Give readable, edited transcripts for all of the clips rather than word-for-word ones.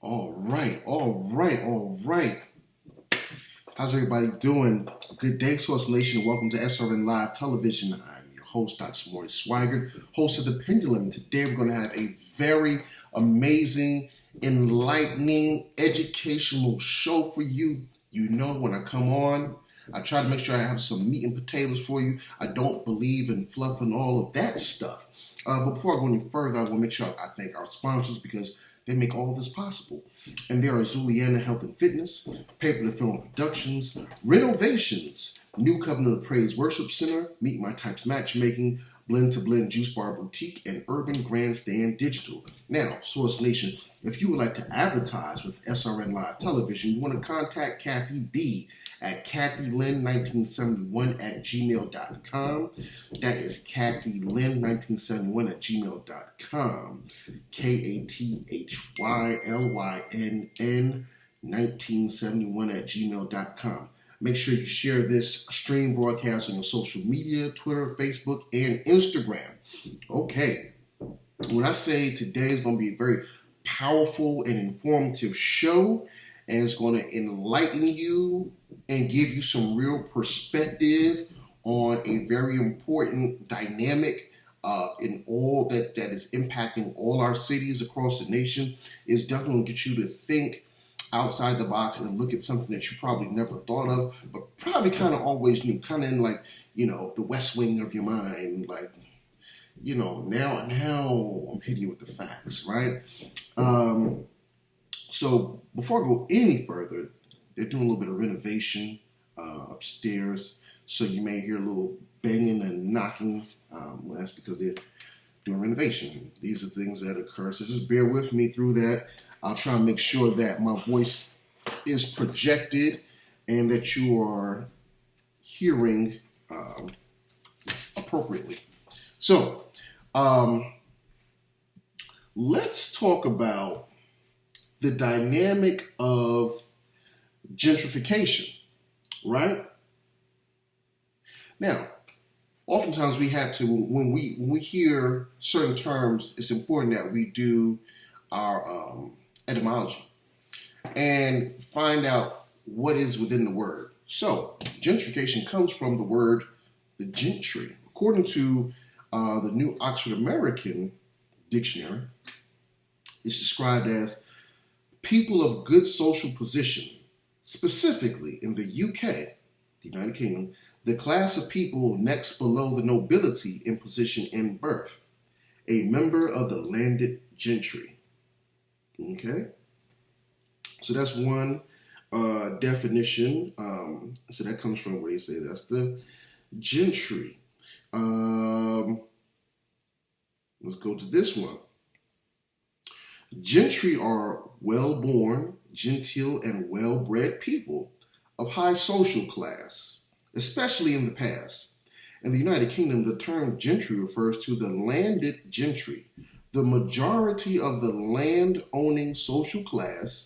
All right. How's everybody doing? Good day, Source Nation. Welcome to SRN Live Television. I'm your host, Dr. Morty Swigert, host of The Pendulum. Today we're going to have a very amazing, enlightening, educational show for you. You know, when I come on, I try to make sure I have some meat and potatoes for you. I don't believe in fluff and all of that stuff. But before I go any further, I want to make sure I thank our sponsors because they make all this possible. And there are Zuliana Health and Fitness, Paper to Film Productions, Renovations, New Covenant of Praise Worship Center, Meet My Types Matchmaking, Blend to Blend Juice Bar Boutique, and Urban Grandstand Digital. Now, Source Nation, if you would like to advertise with SRN Live Television, you want to contact Kathy B at kathylyn1971 at gmail.com. That is kathylyn1971 at gmail.com. KATHYLYNN 1971 at gmail.com. Make sure you share this stream broadcast on your social media, Twitter, Facebook, and Instagram. Okay, when I say today is going to be a very powerful and informative show, and it's going to enlighten you and give you some real perspective on a very important dynamic in all that is impacting all our cities across the nation, is definitely going to get you to think outside the box and look at something that you probably never thought of, but probably kind of always knew, kind of in like, the West Wing of your mind, like, now I'm hitting you with the facts, right? So before I go any further, they're doing a little bit of renovation upstairs, so you may hear a little banging and knocking. Well, that's because they're doing renovation. These are things that occur, so just bear with me through that. I'll try and make sure that my voice is projected and that you are hearing appropriately. So, let's talk about the dynamic of gentrification, right? Now, oftentimes we have to, when we hear certain terms, it's important that we do our etymology and find out what is within the word. So, gentrification comes from the word the gentry. According to the New Oxford American Dictionary, it's described as people of good social position, specifically in the UK, the United Kingdom, the class of people next below the nobility in position in birth, a member of the landed gentry. Okay? So that's one definition. So that comes from where they say that's the gentry. Let's go to this one. Gentry are well-born, genteel, and well-bred people of high social class, especially in the past. In the United Kingdom, the term gentry refers to the landed gentry, the majority of the land-owning social class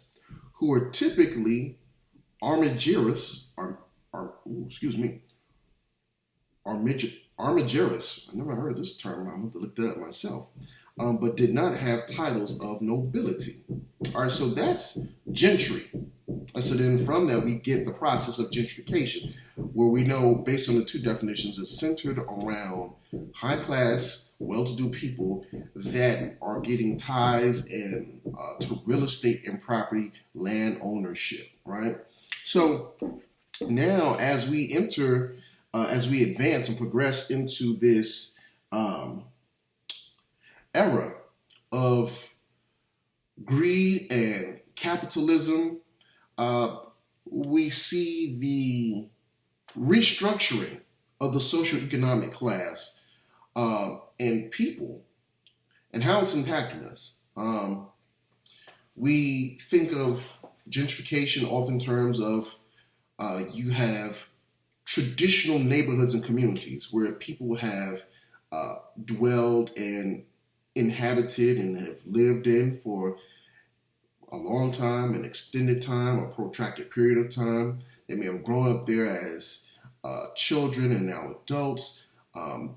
who are typically armigerous. I never heard this term. I'm going to look that up myself. But did not have titles of nobility. All right, so that's gentry. And so then from that, we get the process of gentrification, where we know, based on the two definitions, it's centered around high-class, well-to-do people that are getting ties and to real estate and property land ownership, right? So now as we advance and progress into this era of greed and capitalism, we see the restructuring of the socioeconomic class and people and how it's impacting us. We think of gentrification often in terms of you have traditional neighborhoods and communities where people have dwelled and inhabited and have lived in for a long time, an extended time, a protracted period of time. They may have grown up there as children and now adults.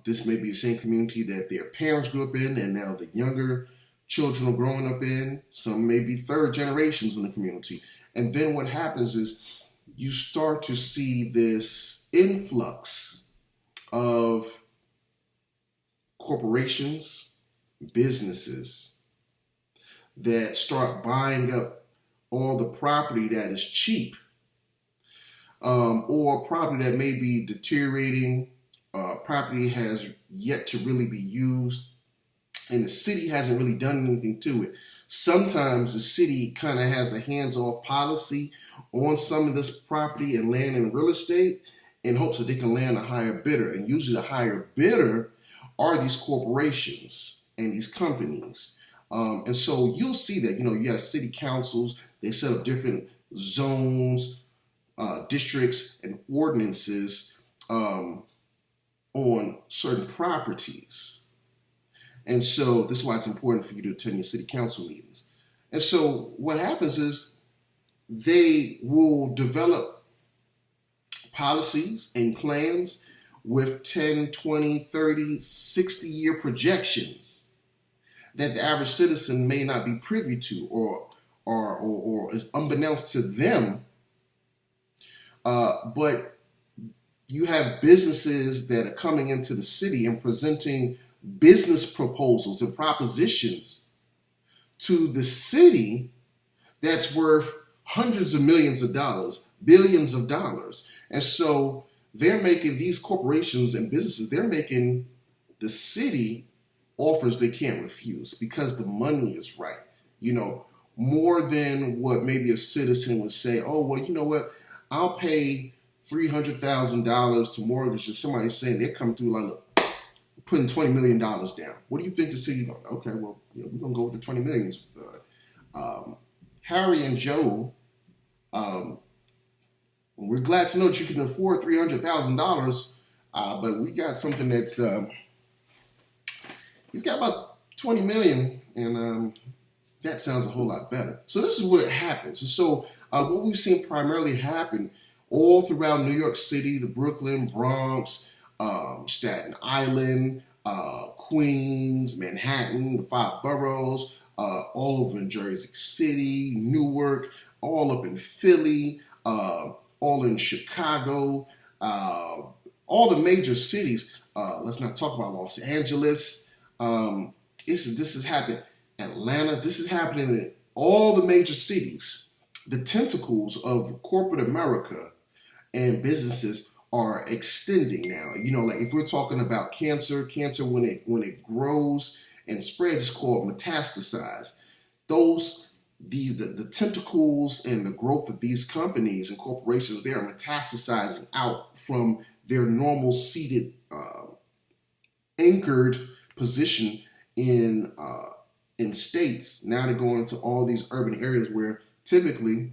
This may be the same community that their parents grew up in, and now the younger children are growing up in, some may be third generations in the community. And then what happens is you start to see this influx of corporations, businesses that start buying up all the property that is cheap, or property that may be deteriorating, property has yet to really be used, and the city hasn't really done anything to it. Sometimes the city kind of has a hands-off policy on some of this property and land and real estate in hopes that they can land a higher bidder. And usually the higher bidder are these corporations and these companies. And so you'll see that, you have city councils, they set up different zones, districts, and ordinances on certain properties. And so this is why it's important for you to attend your city council meetings. And so what happens is they will develop policies and plans with 10, 20, 30, 60-year projections that the average citizen may not be privy to or is unbeknownst to them. But you have businesses that are coming into the city and presenting business proposals and propositions to the city that's worth hundreds of millions of dollars, billions of dollars. And so they're making, these corporations and businesses, they're making the city offers they can't refuse because the money is right. More than what maybe a citizen would say, oh, well, you know what, I'll pay $300,000 to mortgage. If somebody's saying they're coming through like, look, putting $20 million down. What do you think the city going? Okay, well, we're going to go with the 20 million. Harry and Joe, we're glad to know that you can afford $300,000, but we got something that's, he's got about 20 million, and that sounds a whole lot better. So this is what happens. And so what we've seen primarily happen all throughout New York City, the Brooklyn, Bronx, Staten Island, Queens, Manhattan, the 5 boroughs, all over in Jersey City, Newark, all up in Philly, all in Chicago, all the major cities. Let's not talk about Los Angeles. This is happening. Atlanta. This is happening in all the major cities. The tentacles of corporate America and businesses are extending now. Like if we're talking about cancer when it grows and spreads, it's called metastasize. The tentacles and the growth of these companies and corporations, they are metastasizing out from their normal seated, anchored position in states. Now they're going into all these urban areas where typically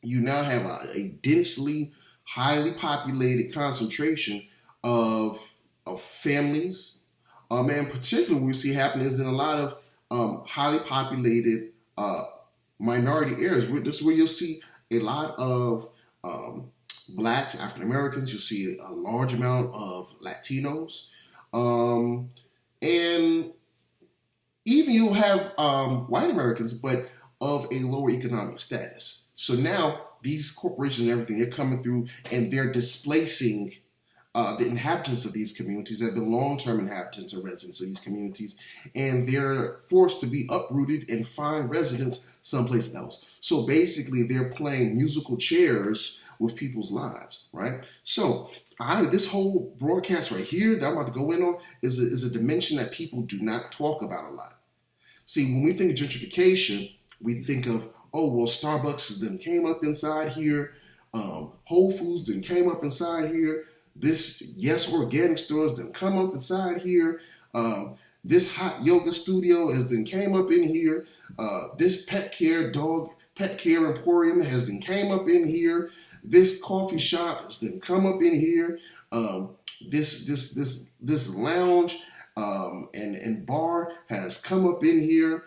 you now have a densely, highly populated concentration of families. And particularly what we see happening is in a lot of highly populated minority areas. This is where you'll see a lot of Blacks, African Americans. You'll see a large amount of Latinos. And even you'll have white Americans, but of a lower economic status. So now these corporations and everything, they're coming through and they're displacing the inhabitants of these communities that have been long-term inhabitants or residents of these communities, and they're forced to be uprooted and find residence someplace else. So basically, they're playing musical chairs with people's lives, right? So this whole broadcast right here that I'm about to go in on is a dimension that people do not talk about a lot. See, when we think of gentrification, we think of, oh, well, Starbucks then came up inside here. Whole Foods then came up inside here. This Yes Organic stores then come up inside here. This hot yoga studio has then came up in here. This pet care emporium has then came up in here. This coffee shop has then come up in here. This lounge and bar has come up in here.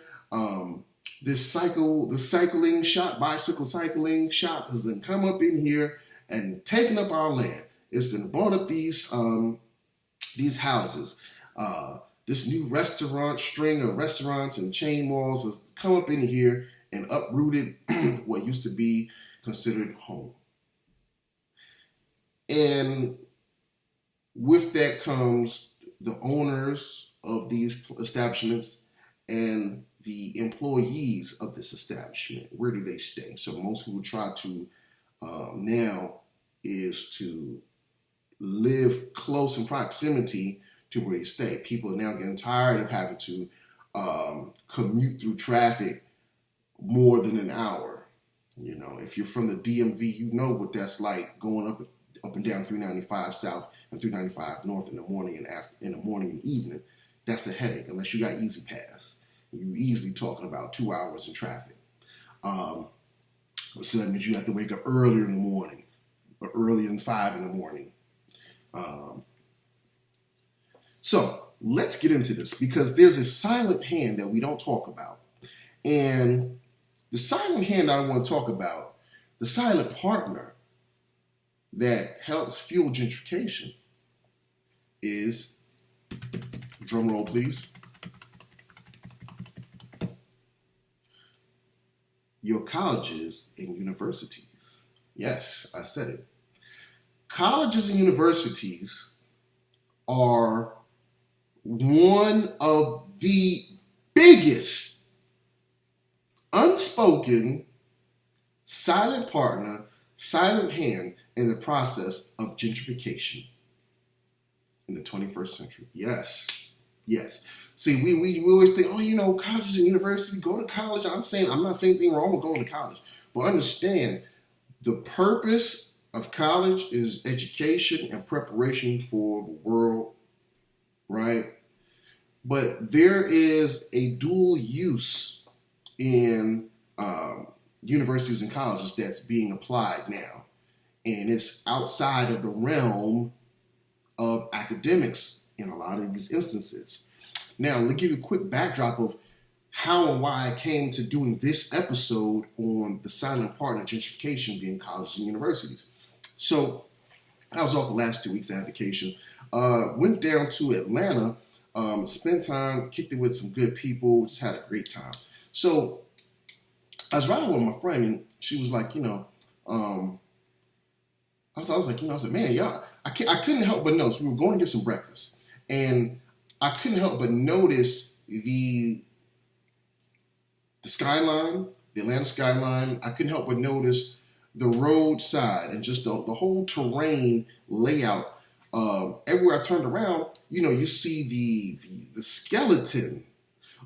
The cycling shop, bicycle cycling shop has then come up in here and taken up our land. It's then bought up these houses. The this new restaurant string of restaurants and chain malls has come up in here and uprooted what used to be considered home. And with that comes the owners of these establishments and the employees of this establishment. Where do they stay? So most people try to now is to live close in proximity to where you stay. People are now getting tired of having to commute through traffic more than an hour. You know, if you're from the DMV, you know what that's like going up and down 395 South and 395 North in the morning and evening. That's a headache unless you got Easy Pass. You're easily talking about 2 hours in traffic. So that means you have to wake up earlier in the morning, or earlier than 5 in the morning. So let's get into this, because there's a silent hand that we don't talk about. And the silent hand I want to talk about, the silent partner that helps fuel gentrification, is, drum roll please, your colleges and universities. Yes, I said it. Colleges and universities are one of the biggest unspoken silent partner, silent hand in the process of gentrification in the 21st century. Yes. See, we always think, colleges and universities, go to college. I'm not saying anything wrong with going to college, but understand the purpose of college is education and preparation for the world, right? But there is a dual use in universities and colleges that's being applied now, and it's outside of the realm of academics in a lot of these instances. Now, let me give you a quick backdrop of how and why I came to doing this episode on the silent partner gentrification being colleges and universities. So, I was off the last 2 weeks of vacation. Went down to Atlanta, spent time, kicked it with some good people, just had a great time. So, I was riding with my friend, and she was like, I was like, man, y'all, I couldn't help but notice. We were going to get some breakfast, and I couldn't help but notice the skyline, the Atlanta skyline. I couldn't help but notice the roadside and just the whole terrain layout. Everywhere I turned around, you see the skeleton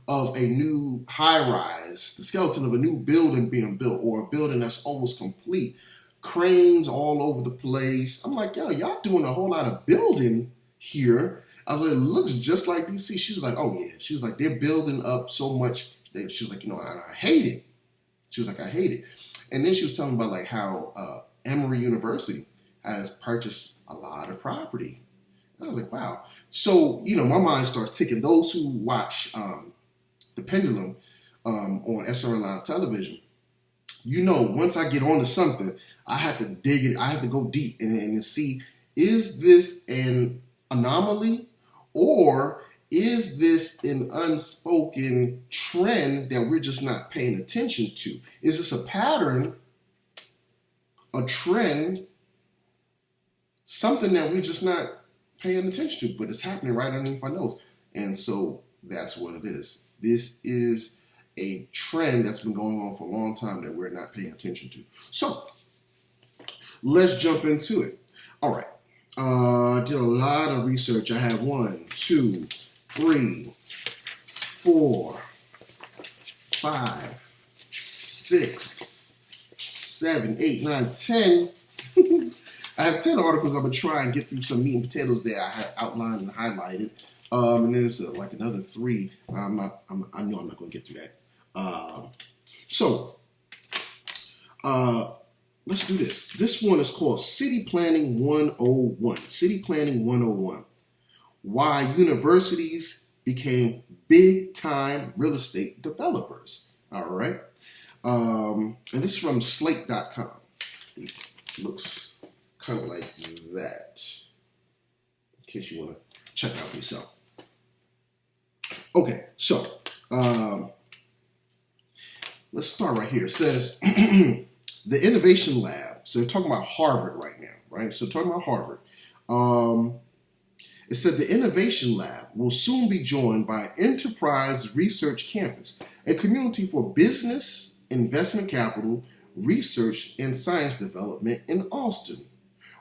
of a new high-rise, the skeleton of a new building being built, or a building that's almost complete. Cranes all over the place. I'm like, y'all doing a whole lot of building here. I was like, it looks just like DC. She's like, oh yeah. She was like, they're building up so much. She was like, I hate it. She was like, I hate it. And then she was telling about like how Emory University has purchased a lot of property. And I was like, wow. So, my mind starts ticking. Those who watch The Pendulum on SRN Live Television, once I get onto something, I have to dig it. I have to go deep and see, is this an anomaly, or is this an unspoken trend that we're just not paying attention to? Is this a pattern, a trend, something that we're just not paying attention to, but it's happening right underneath our nose? And so that's what it is. This is a trend that's been going on for a long time that we're not paying attention to. So let's jump into it. All right. I did a lot of research. I have 1, 2, 3, 4, 5, 6, 7, 8, 9, 10. I have 10 articles. I'm going to try and get through some meat and potatoes that I have outlined and highlighted. And there's like another 3. I know I'm not going to get through that. Let's do this. This one is called City Planning 101. City Planning 101. Why universities became big-time real estate developers. All right. And this is from slate.com. It looks kind of like that, in case you want to check it out for yourself. Okay, so let's start right here. It says the Innovation Lab. So they're talking about Harvard right now, right? So talking about Harvard. It said the Innovation Lab will soon be joined by Enterprise Research Campus, a community for business, investment capital, research, and science development in Austin,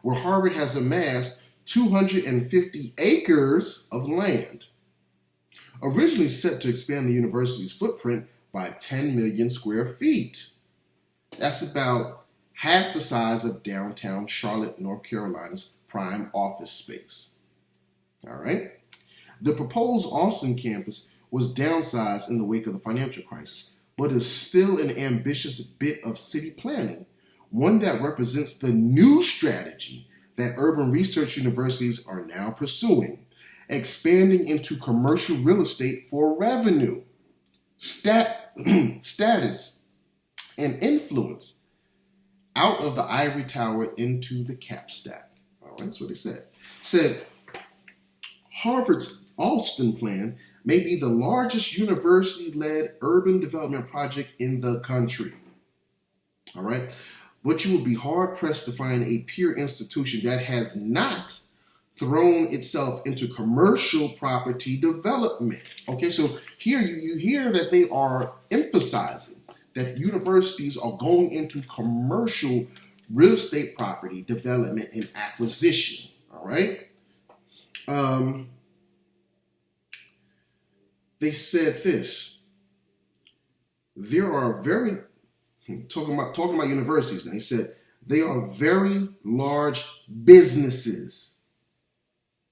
where Harvard has amassed 250 acres of land, originally set to expand the university's footprint by 10 million square feet. That's about half the size of downtown Charlotte, North Carolina's prime office space. All right. The proposed Austin campus was downsized in the wake of the financial crisis, but is still an ambitious bit of city planning, one that represents the new strategy that urban research universities are now pursuing, expanding into commercial real estate for revenue, status, and influence out of the ivory tower into the cap stack. All right, that's what they said. Said Harvard's Austin plan may be the largest university-led urban development project in the country. All right, but you will be hard-pressed to find a peer institution that has not thrown itself into commercial property development. Okay, so here you hear that they are emphasizing that universities are going into commercial real estate property development and acquisition. All right. They said this. There are very talking about universities. Now he said they are very large businesses,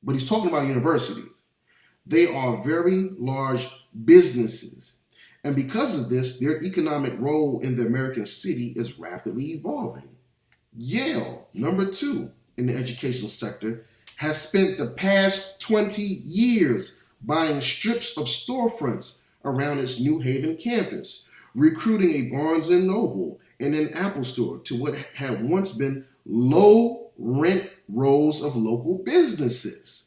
but he's talking about universities. They are very large businesses, and because of this, their economic role in the American city is rapidly evolving. Yale, number 2 in the educational sector, has spent the past 20 years buying strips of storefronts around its New Haven campus, recruiting a Barnes & Noble and an Apple store to what had once been low-rent rows of local businesses.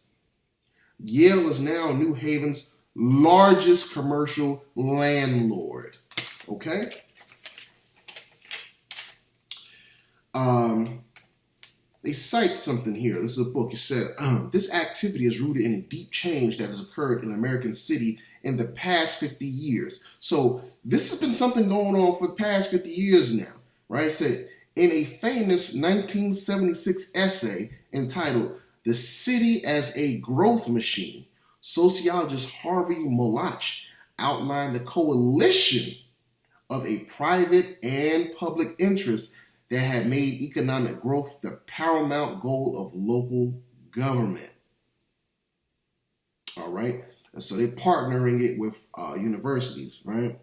Yale is now New Haven's largest commercial landlord. Okay? They cite something here. This is a book. It said, this activity is rooted in a deep change that has occurred in American city in the past 50 years. So this has been something going on for the past 50 years now, right? It said, in a famous 1976 essay entitled The City as a Growth Machine, sociologist Harvey Molach outlined the coalition of a private and public interest that had made economic growth the paramount goal of local government. All right, and so they're partnering it with universities, right?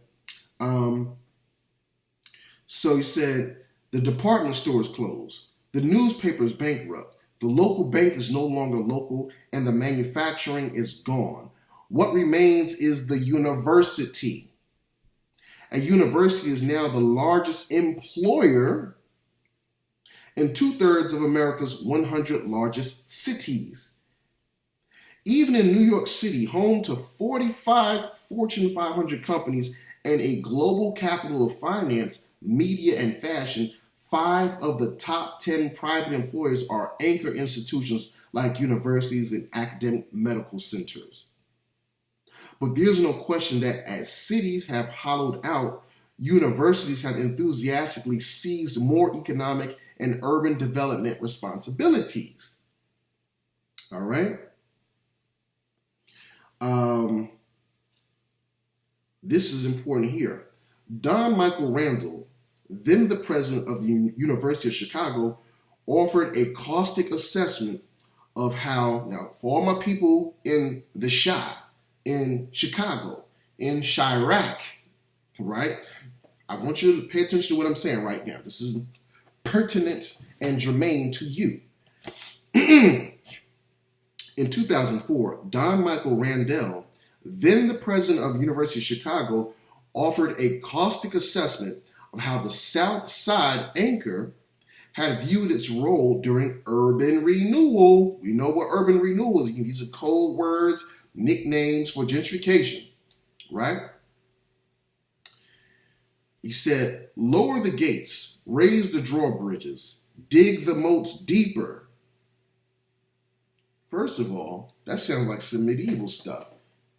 So he said the department store is closed, the newspaper is bankrupt, the local bank is no longer local, and the manufacturing is gone. What remains is the university. A university is now the largest employer in 2/3 of America's 100 largest cities. Even in New York City, home to 45 Fortune 500 companies and a global capital of finance, media, and fashion, 5 of the top 10 private employers are anchor institutions like universities and academic medical centers. But there's no question that as cities have hollowed out, universities have enthusiastically seized more economic and urban development responsibilities. All right. This is important here. Don Michael Randall, then the president of the University of Chicago, offered a caustic assessment of how, now for all my people in the Chi, in Chicago, in Chirac, right? I want you to pay attention to what I'm saying right now. This is pertinent and germane to you. In 2004, Don Michael Randall, then the president of the University of Chicago, offered a caustic assessment of how the South Side anchor had viewed its role during urban renewal. We know what urban renewal is. These are code words, nicknames for gentrification. right? He said, lower the gates, raise the drawbridges, dig the moats deeper. First of all, that sounds like some medieval stuff.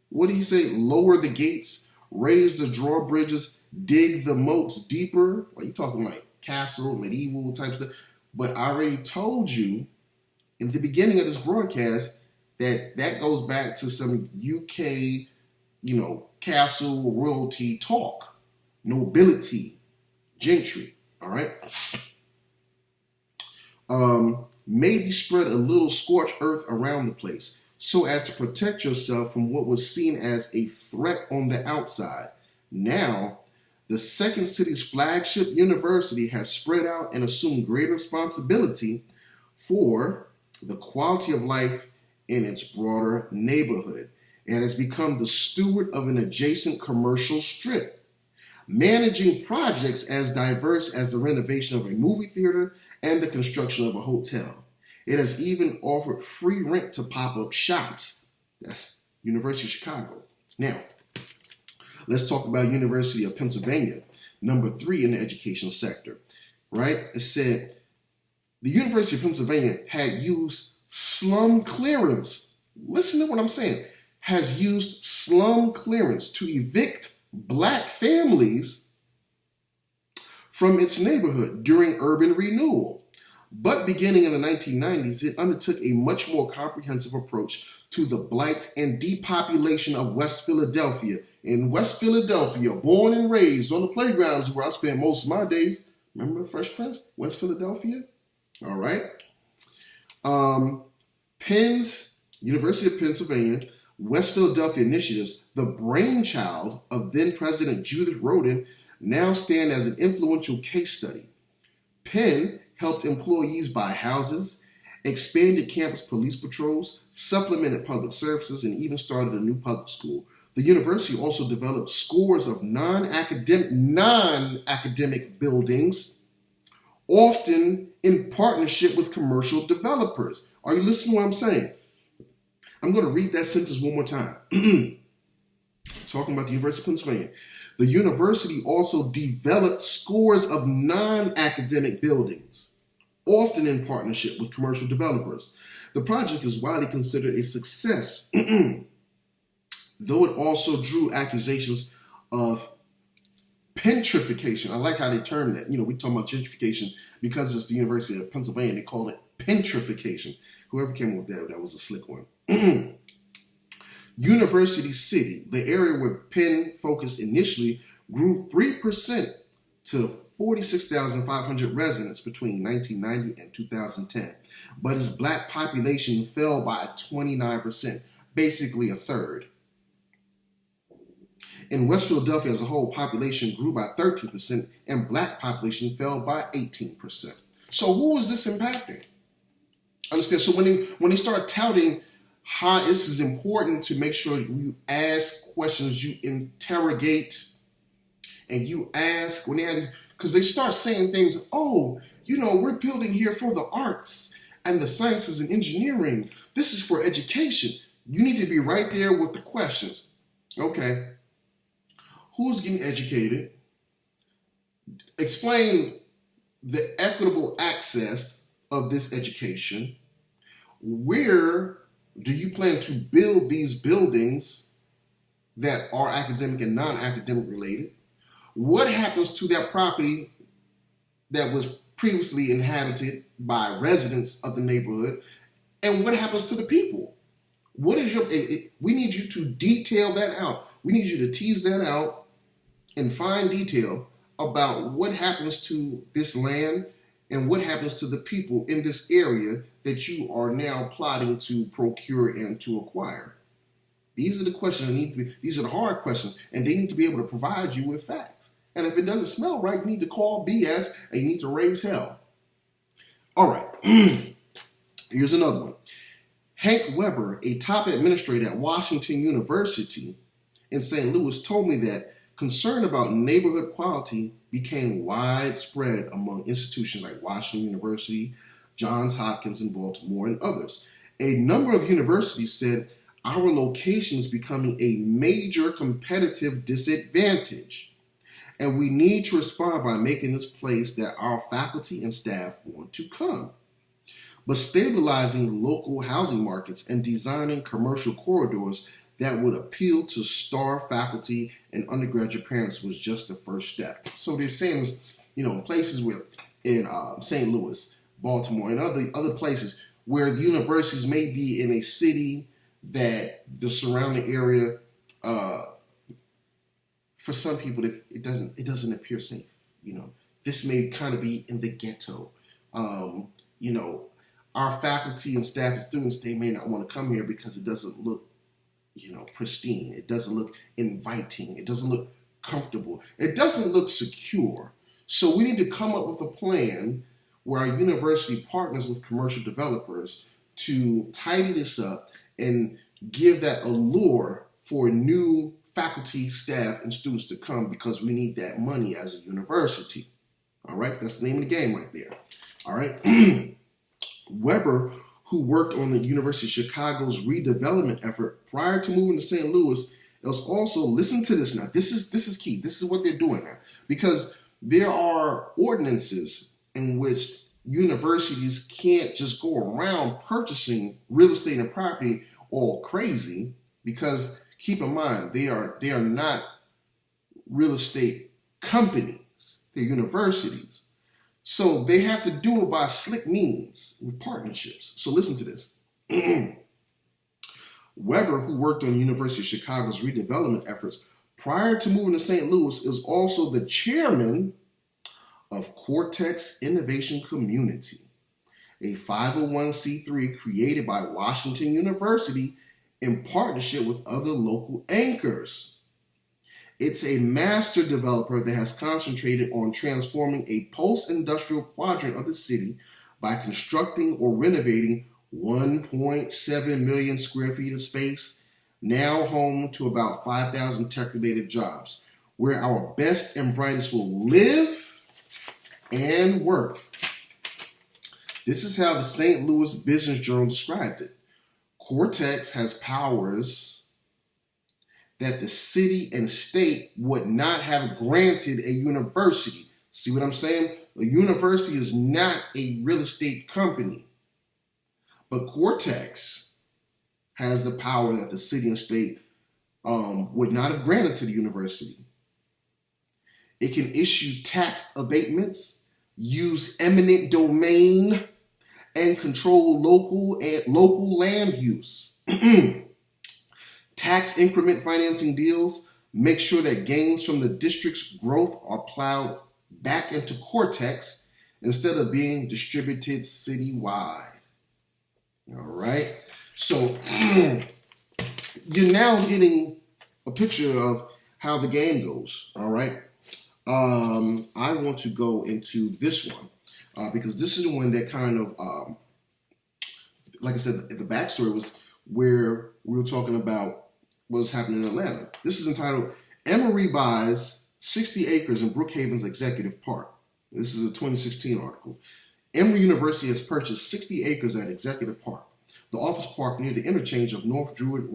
What did he say? Lower the gates, raise the drawbridges, dig the moats deeper. Are you talking like castle, medieval type stuff? But I already told you in the beginning of this broadcast that goes back to some UK, castle royalty talk, nobility, gentry. All right. Maybe spread a little scorched earth around the place so as to protect yourself from what was seen as a threat on the outside. Now, the second city's flagship university has spread out and assumed greater responsibility for the quality of life in its broader neighborhood and has become the steward of an adjacent commercial strip, managing projects as diverse as the renovation of a movie theater and the construction of a hotel. It has even offered free rent to pop-up shops. That's University of Chicago. Now, let's talk about University of Pennsylvania, number 3 in the education sector, right? It said the University of Pennsylvania had used slum clearance. Listen to what I'm saying. Has used slum clearance to evict black families from its neighborhood during urban renewal. But beginning in the 1990s, it undertook a much more comprehensive approach to the blight and depopulation of West Philadelphia. In West Philadelphia, born and raised on the playgrounds where I spent most of my days. Remember Fresh Prince? West Philadelphia? All right. University of Pennsylvania, West Philadelphia initiatives, the brainchild of then President Judith Rodin, now stand as an influential case study. Penn helped employees buy houses, expanded campus police patrols, supplemented public services, and even started a new public school. The university also developed scores of non-academic buildings, often in partnership with commercial developers. Are you listening to what I'm saying? I'm going to read that sentence one more time. Talking about the University of Pennsylvania. The university also developed scores of non-academic buildings, often in partnership with commercial developers. The project is widely considered a success, though it also drew accusations of gentrification. I like how they term that. We talk about gentrification because it's the University of Pennsylvania. They call it gentrification. Whoever came up with that was a slick one. University City, the area where Penn focused initially, grew 3% to 46,500 residents between 1990 and 2010. But its black population fell by 29%, basically a third. In West Philadelphia as a whole, population grew by 13% and black population fell by 18%. So who was this impacting? Understand? So when they start touting how this is important to make sure you ask questions, you interrogate, and you ask when they have these, because they start saying things, we're building here for the arts and the sciences and engineering. This is for education. You need to be right there with the questions. Okay. Who's getting educated? Explain the equitable access of this education. Where do you plan to build these buildings that are academic and non-academic related? What happens to that property that was previously inhabited by residents of the neighborhood? And what happens to the people? We need you to detail that out. We need you to tease that out in fine detail about what happens to this land and what happens to the people in this area that you are now plotting to procure and to acquire. These are the questions these are the hard questions, and they need to be able to provide you with facts. And if it doesn't smell right, you need to call BS and you need to raise hell. All right, here's another one. Hank Weber, a top administrator at Washington University in St. Louis, told me that concern about neighborhood quality became widespread among institutions like Washington University, Johns Hopkins in Baltimore, and others. A number of universities said, our location is becoming a major competitive disadvantage. And we need to respond by making this place that our faculty and staff want to come. But stabilizing local housing markets and designing commercial corridors that would appeal to star faculty and undergraduate parents was just the first step. So they're saying this, in places in St. Louis, Baltimore, and other places where the universities may be in a city that the surrounding area, for some people, it doesn't appear safe. This may kind of be in the ghetto. Our faculty and staff and students, they may not want to come here because it doesn't look, pristine. It doesn't look inviting. It doesn't look comfortable. It doesn't look secure. So we need to come up with a plan where our university partners with commercial developers to tidy this up and give that allure for new faculty, staff, and students to come, because we need that money as a university. All right, that's the name of the game right there. All right. Weber, who worked on the University of Chicago's redevelopment effort prior to moving to St. Louis, is also, listen to this now. This is key. This is what they're doing now, because there are ordinances in which universities can't just go around purchasing real estate and property all crazy, because keep in mind, they are not real estate companies. They're universities. So they have to do it by slick means with partnerships. So listen to this. Weber, who worked on the University of Chicago's redevelopment efforts prior to moving to St. Louis, is also the chairman of Cortex Innovation Community, a 501c3 created by Washington University in partnership with other local anchors. It's a master developer that has concentrated on transforming a post-industrial quadrant of the city by constructing or renovating 1.7 million square feet of space, now home to about 5,000 tech-related jobs, where our best and brightest will live and work. This is how the St. Louis Business Journal described it. Cortex has powers that the city and state would not have granted a university. See what I'm saying? A university is not a real estate company. But Cortex has the power that the city and state would not have granted to the university. It can issue tax abatements, use eminent domain, and control local land use. Tax increment financing deals make sure that gains from the district's growth are plowed back into Cortex instead of being distributed citywide. All right. So you're now getting a picture of how the game goes. All right. I want to go into this one because this is the one that kind of, like I said, the backstory was where we were talking about what was happening in Atlanta. This is entitled, Emory Buys 60 Acres in Brookhaven's Executive Park. This is a 2016 article. Emory University has purchased 60 acres at Executive Park, the office park near the interchange of North Druid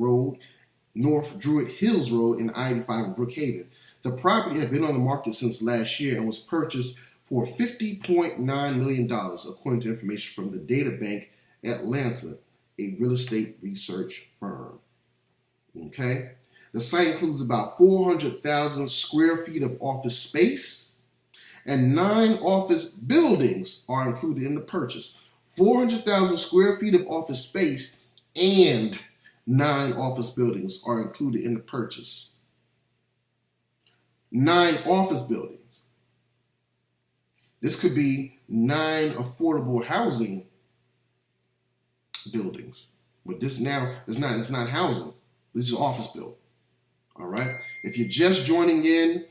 Hills Road and I-85 in Brookhaven. The property had been on the market since last year and was purchased for $50.9 million, according to information from the Data Bank Atlanta, a real estate research firm. Okay? The site includes about 400,000 square feet of office space, and 9 office buildings are included in the purchase. 400,000 square feet of office space and 9 office buildings are included in the purchase. 9 office buildings. This could be 9 affordable housing buildings. But this now it's not housing. This is office building. All right. If you're just joining in,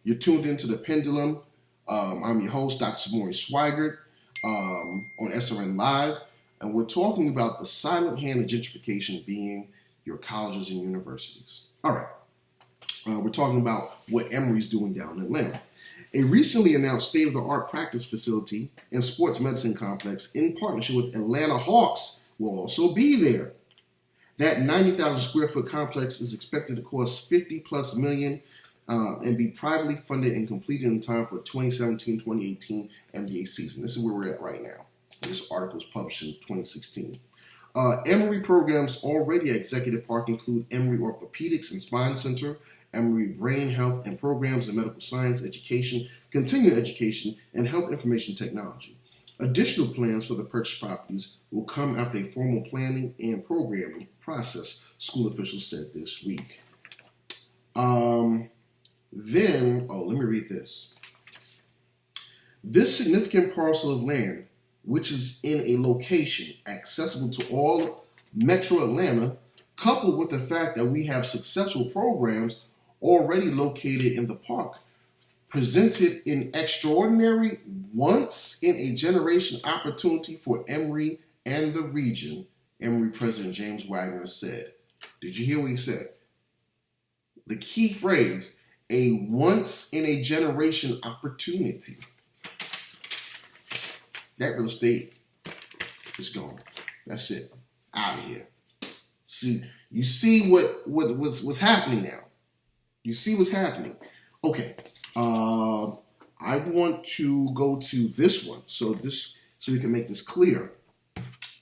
you're tuned into the Pendulum. I'm your host, Dr. Samori Swigert, on SRN Live, and we're talking about the silent hand of gentrification being your colleges and universities. All right. We're talking about what Emory's doing down in Atlanta. A recently announced state-of-the-art practice facility and sports medicine complex in partnership with Atlanta Hawks will also be there. That 90,000 square foot complex is expected to cost 50 plus million and be privately funded and completed in time for 2017-2018 NBA season. This is where we're at right now. This article was published in 2016. Emory programs already at Executive Park include Emory Orthopedics and Spine Center, Emory Brain Health and Programs in Medical Science, Education, Continuing Education, and Health Information Technology. Additional plans for the purchased properties will come after a formal planning and programming process, school officials said this week. Let me read this. This significant parcel of land, which is in a location accessible to all Metro Atlanta, coupled with the fact that we have successful programs already located in the park, presented an extraordinary, once-in-a-generation opportunity for Emory and the region, Emory President James Wagner said. Did you hear what he said? The key phrase, a once-in-a-generation opportunity. That real estate is gone. That's it. Out of here. See, you see what's happening now. You see what's happening. Okay. I want to go to this one so we can make this clear.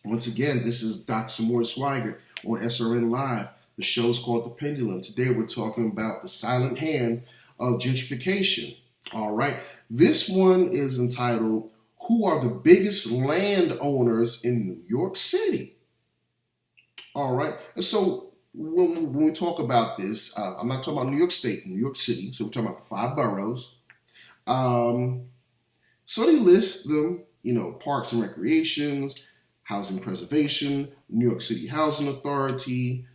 Once again, this is Dr. Samori Swigert on SRN Live. The show's called The Pendulum. Today we're talking about the silent hand of gentrification. All right. This one is entitled, Who Are the Biggest Landowners in New York City? All right. And so when we talk about this, I'm not talking about New York State, New York City. So we're talking about the 5 boroughs. So they list them, parks and recreations, housing preservation, New York City Housing Authority,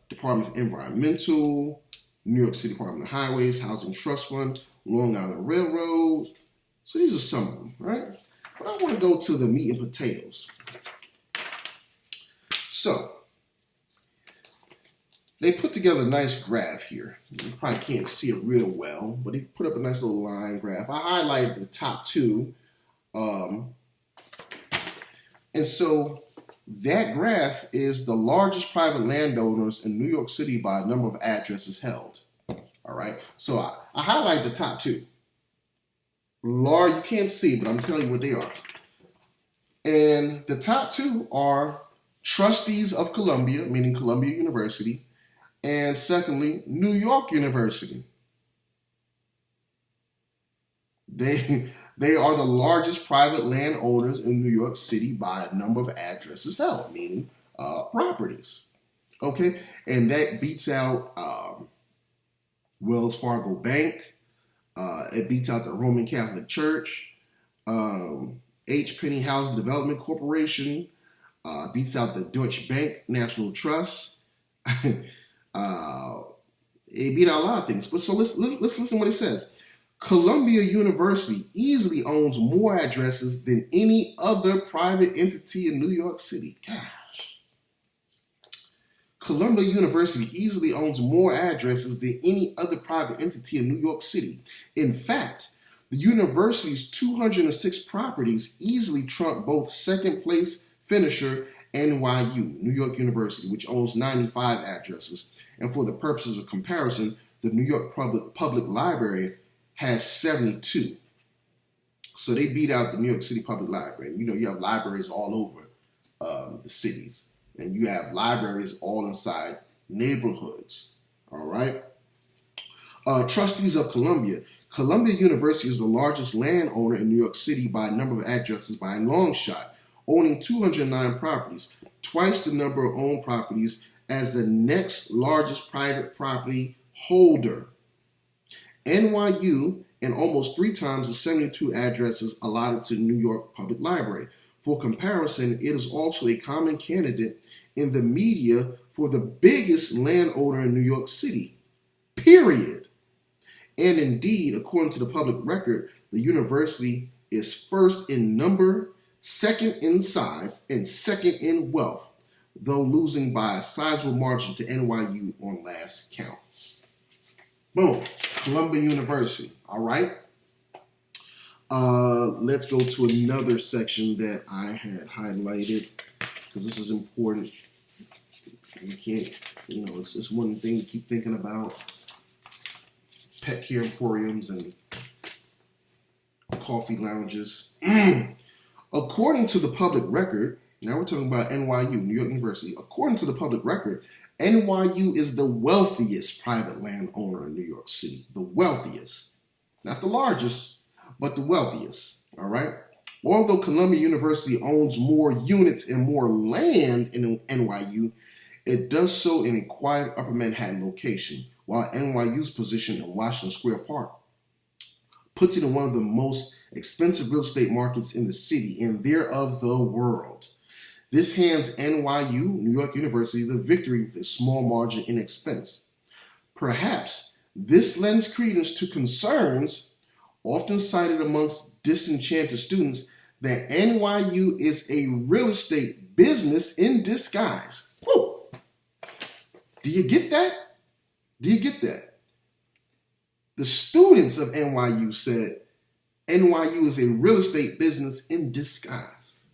Department of Environmental, New York City Department of Highways, Housing Trust Fund, Long Island Railroad. So these are some of them, right? But I want to go to the meat and potatoes. So they put together a nice graph here. You probably can't see it real well, but they put up a nice little line graph. I highlighted the top 2. And so that graph is the largest private landowners in New York City by a number of addresses held. All right. So I highlight the top 2. You can't see, but I'm telling you what they are. And the top 2 are Trustees of Columbia, meaning Columbia University, and secondly, New York University. They are the largest private landowners in New York City by a number of addresses held, meaning properties. Okay, and that beats out Wells Fargo Bank. It beats out the Roman Catholic Church, H. Penny Housing Development Corporation, beats out the Deutsche Bank National Trust. It beat out a lot of things. But so let's listen to what it says. Columbia University easily owns more addresses than any other private entity in New York City. Gosh. Columbia University easily owns more addresses than any other private entity in New York City. In fact, the university's 206 properties easily trump both second place finisher NYU, New York University, which owns 95 addresses. And for the purposes of comparison, the New York Public Library has 72. So they beat out the New York City Public Library. You have libraries all over the cities. And you have libraries all inside neighborhoods. All right? Trustees of Columbia. Columbia University is the largest landowner in New York City by a number of addresses by a long shot, owning 209 properties, twice the number of owned properties as the next largest private property holder. NYU, and almost 3 times the 72 addresses allotted to New York Public Library. For comparison, it is also a common candidate in the media for the biggest landowner in New York City, period. And indeed, according to the public record, the university is first in number, second in size, and second in wealth, though losing by a sizable margin to NYU on last count. Boom, Columbia University, all right? Let's go to another section that I had highlighted, because this is important. You can't, it's one thing to keep thinking about pet care emporiums and coffee lounges. According to the public record, now we're talking about NYU, New York University. According to the public record, NYU is the wealthiest private landowner in New York City. The wealthiest. Not the largest, but the wealthiest. All right? Although Columbia University owns more units and more land in NYU, it does so in a quiet Upper Manhattan location, while NYU's position in Washington Square Park puts it in one of the most expensive real estate markets in the city and thereof the world. This hands NYU, New York University, the victory with a small margin in expense. Perhaps this lends credence to concerns often cited amongst disenchanted students that NYU is a real estate business in disguise. Woo! Do you get that? Do you get that? The students of NYU said NYU is a real estate business in disguise.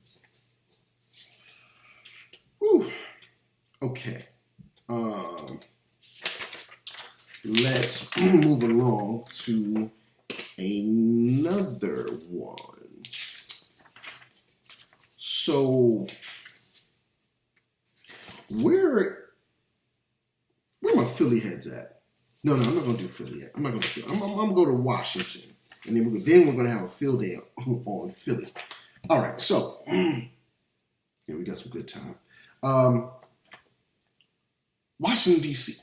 Whew. Okay. Let's move along to another one. So, where my Philly heads at? No, I'm not going to do Philly yet. I'm not going to do Philly. I'm going to go to Washington. And then we're going to have a field day on Philly. All right, so, yeah, we got some good time. Washington, D.C.,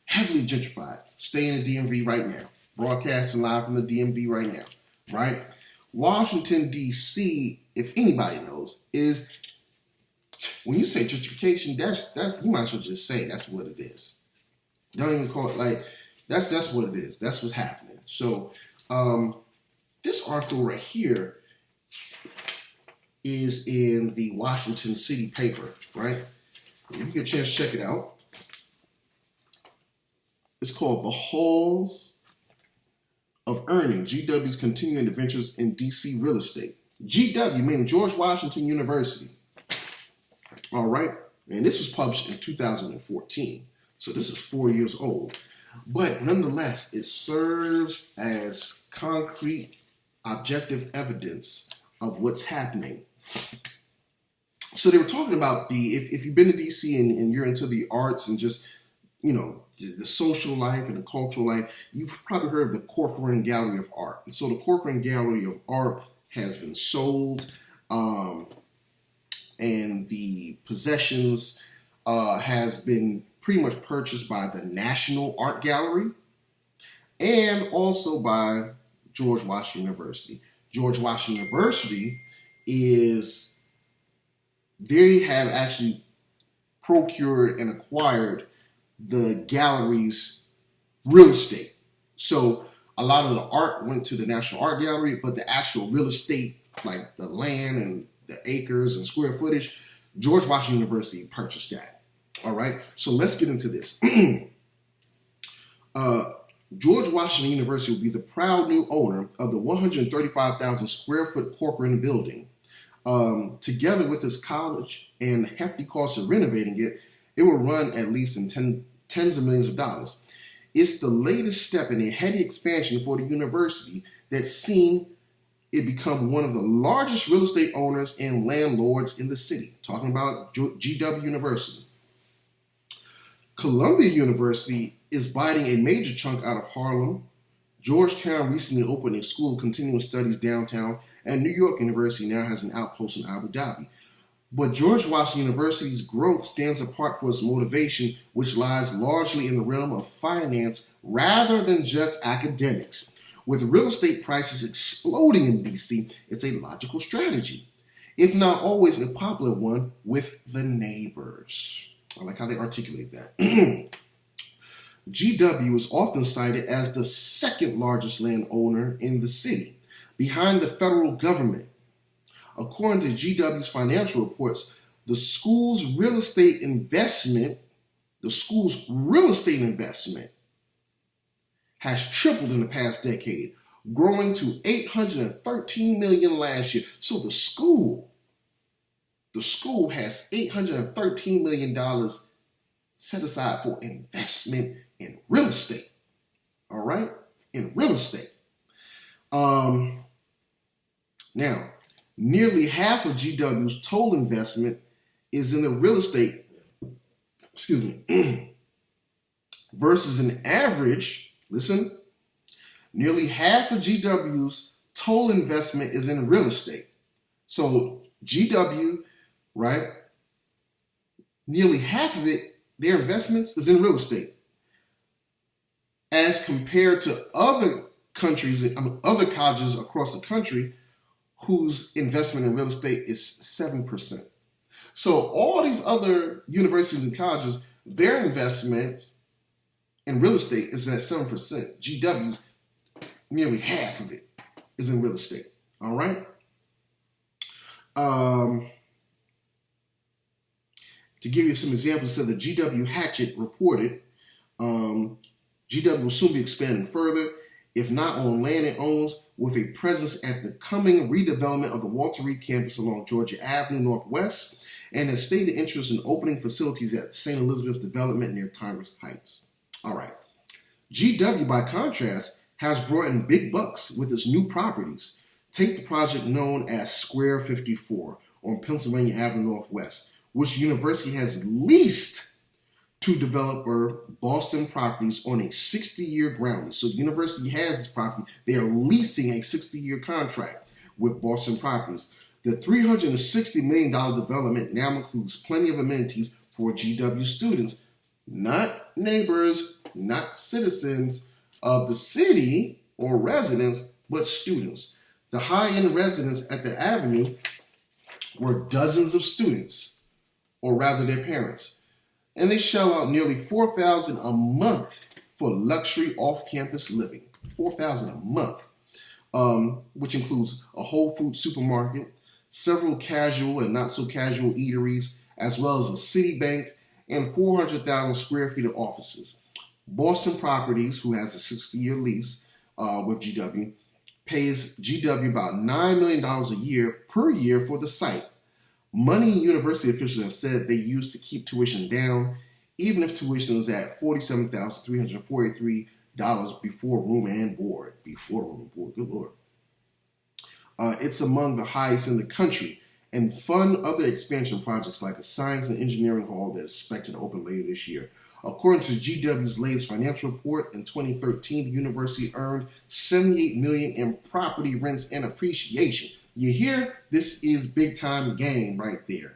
heavily gentrified. Stay in the DMV right now. Broadcasting live from the DMV right now, right? Washington, D.C., if anybody knows, is, when you say gentrification, that's you might as well just say that's what it is. Don't even call it like, that's what it is. That's what's happening. So, this article right here is in the Washington City paper, right? If you get a chance to check it out. It's called The Halls of Earning, GW's Continuing Adventures in D.C. Real Estate. GW, meaning George Washington University. All right? And this was published in 2014. So this is 4 years old. But nonetheless, it serves as concrete, objective evidence of what's happening. So they were talking about if you've been to D.C. and you're into the arts and just, the social life and the cultural life, you've probably heard of the Corcoran Gallery of Art. And so the Corcoran Gallery of Art has been sold, and the possessions has been pretty much purchased by the National Art Gallery and also by George Washington University. George Washington University they have actually procured and acquired the gallery's real estate. So a lot of the art went to the National Art Gallery, but the actual real estate, like the land and the acres and square footage, George Washington University purchased that. All right, so let's get into this. George Washington University will be the proud new owner of the 135,000 square foot Corcoran building. Together with its college and hefty costs of renovating it, it will run at least in tens of millions of dollars. It's the latest step in a heady expansion for the university that's seen it become one of the largest real estate owners and landlords in the city. Talking about GW University. Columbia University is biting a major chunk out of Harlem. Georgetown recently opened a school of continuing studies downtown, and New York University now has an outpost in Abu Dhabi. But George Washington University's growth stands apart for its motivation, which lies largely in the realm of finance rather than just academics. With real estate prices exploding in DC, it's a logical strategy, if not always a popular one, with the neighbors. I like how they articulate that. GW is often cited as the second largest landowner in the city, behind the federal government. According to GW's financial reports, the school's real estate investment has tripled in the past decade, growing to $813 million last year. So the school has $813 million set aside for investment in real estate. All right? In real estate. Now, nearly half of GW's total investment is in the real estate, versus an average, listen, nearly half of GW's total investment is in real estate. So GW, right, nearly half of it, their investments is in real estate. As compared to other countries, other colleges across the country whose investment in real estate is 7%. So all these other universities and colleges, their investment in real estate is at 7%. GW's, nearly half of it is in real estate. All right? To give you some examples, so the GW Hatchet reported GW will soon be expanding further, if not on land it owns, with a presence at the coming redevelopment of the Walter Reed campus along Georgia Avenue Northwest, and has stated interest in opening facilities at St. Elizabeth development near Congress Heights. All right. GW, by contrast, has brought in big bucks with its new properties. Take the project known as Square 54 on Pennsylvania Avenue Northwest, which the university has leased to developer Boston Properties on a 60-year ground lease. So the university has this property. They are leasing a 60-year contract with Boston Properties. The $360 million development now includes plenty of amenities for GW students, not neighbors, not citizens of the city or residents, but students. The high-end residents at the Avenue were dozens of students, or rather their parents. And they shell out nearly $4,000 a month for luxury off-campus living. $4,000 a month, which includes a Whole Foods supermarket, several casual and not so casual eateries, as well as a Citibank, and 400,000 square feet of offices. Boston Properties, who has a 60-year lease with GW, pays GW about $9 million a year per year for the site. Money university officials have said they used to keep tuition down, even if tuition is at $47,343 before room and board. Before room and board, good Lord. It's among the highest in the country, and fund other expansion projects like a science and engineering hall that is expected to open later this year. According to GW's latest financial report, in 2013, the university earned $78 million in property rents and appreciation. You hear? This is big time game right there.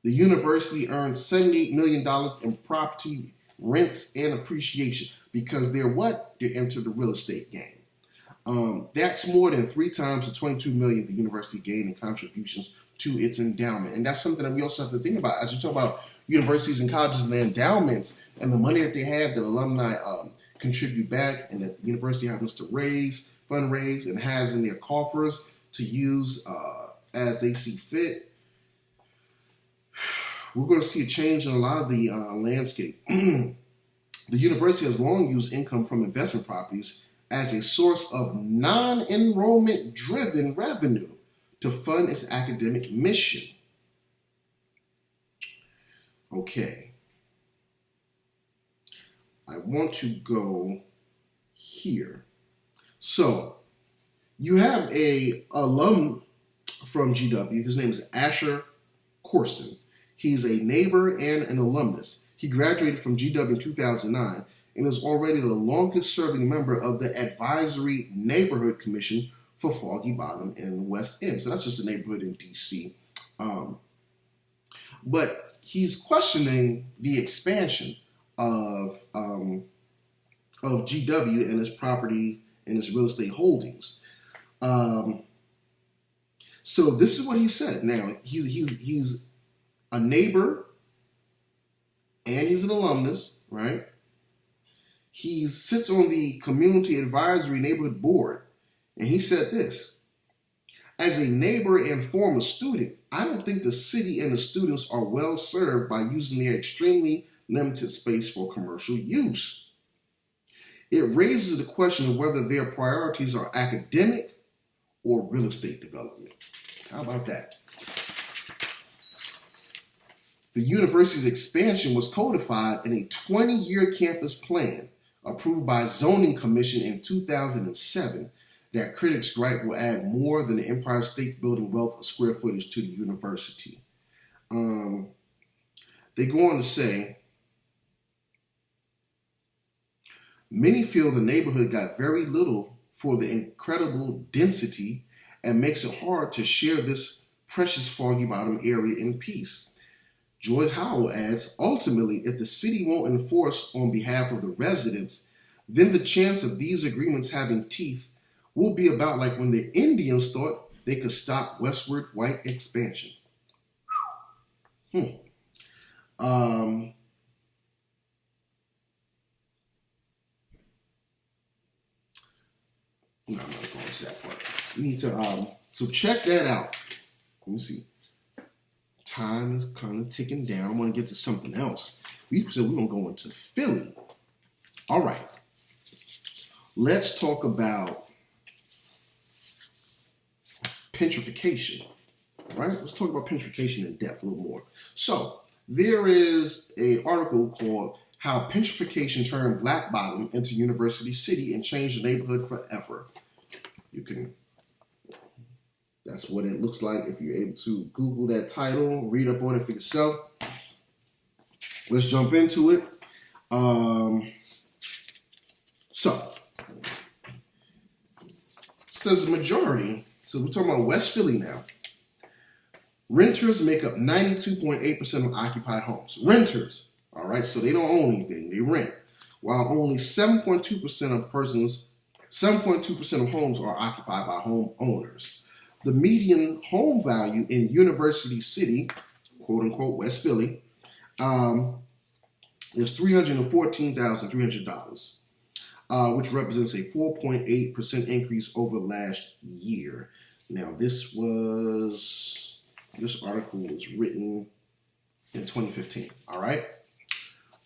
The university earned $78 million in property rents and appreciation because they're what? They entered the real estate game. That's more than 3 times the $22 million the university gained in contributions to its endowment. And that's something that we also have to think about as we talk about universities and colleges and their endowments and the money that they have that alumni contribute back and that the university happens to fundraise and has in their coffers to use as they see fit. We're going to see a change in a lot of the landscape. The university has long used income from investment properties as a source of non-enrollment driven revenue to fund its academic mission. Okay. I want to go here. So, you have a alum from GW. His name is Asher Corson. He's a neighbor and an alumnus. He graduated from GW in 2009 and is already the longest serving member of the Advisory Neighborhood Commission for Foggy Bottom and West End. So that's just a neighborhood in DC. But he's questioning the expansion of GW and its property and its real estate holdings. So this is what he said. Now he's a neighbor and he's an alumnus, right? He sits on the Community Advisory Neighborhood Board, and he said this: as a neighbor and former student, I don't think the city and the students are well served by using their extremely limited space for commercial use. It raises the question of whether their priorities are academic or real estate development. How about that? The university's expansion was codified in a 20-year campus plan approved by Zoning Commission in 2007 that critics gripe will add more than the Empire State Building wealth of square footage to the university. They go on to say, many feel the neighborhood got very little for the incredible density and makes it hard to share this precious Foggy Bottom area in peace. Joy Howell adds, ultimately, if the city won't enforce on behalf of the residents, then the chance of these agreements having teeth will be about like when the Indians thought they could stop westward white expansion. No, I'm not going to that part. We need to, so check that out. Let me see. Time is kind of ticking down. I want to get to something else. We said we're going to go into Philly. All right. Let's talk about gentrification. Right? Let's talk about gentrification in depth a little more. So, there is an article called How Gentrification Turned Black Bottom into University City and Changed the Neighborhood Forever. You can, that's what it looks like if you're able to Google that title, read up on it for yourself. Let's jump into it. So, it says the majority, so we're talking about West Philly now. Renters make up 92.8% of occupied homes. Renters, all right, so they don't own anything, they rent. While only 7.2% of homes are occupied by homeowners. The median home value in University City, quote unquote West Philly, is $314,300, which represents a 4.8% increase over last year. Now, this article was written in 2015, all right?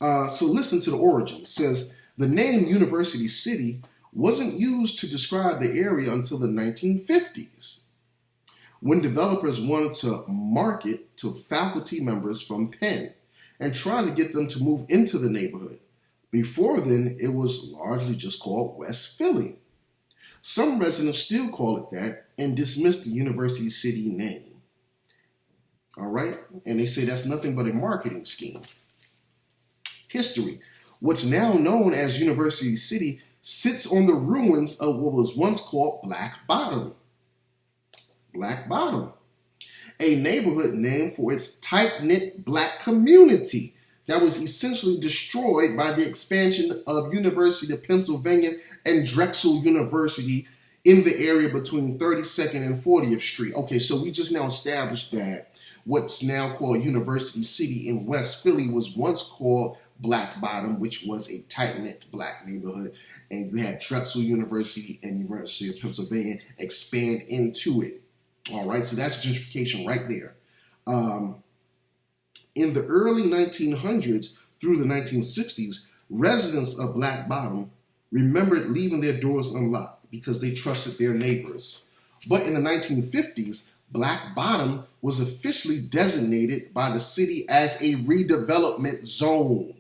So listen to the origin. It says, the name University City wasn't used to describe the area until the 1950s, when developers wanted to market to faculty members from Penn and trying to get them to move into the neighborhood. Before then, it was largely just called West Philly. Some residents still call it that and dismiss the University City name. All right? And they say that's nothing but a marketing scheme. History. What's now known as University City sits on the ruins of what was once called Black Bottom. Black Bottom. A neighborhood named for its tight-knit black community that was essentially destroyed by the expansion of University of Pennsylvania and Drexel University in the area between 32nd and 40th Street. Okay, so we just now established that what's now called University City in West Philly was once called Black Bottom, which was a tight-knit black neighborhood, and you had Drexel University and University of Pennsylvania expand into it. All right, so that's gentrification right there. In the early 1900s through the 1960s, residents of Black Bottom remembered leaving their doors unlocked because they trusted their neighbors. But in the 1950s, Black Bottom was officially designated by the city as a redevelopment zone.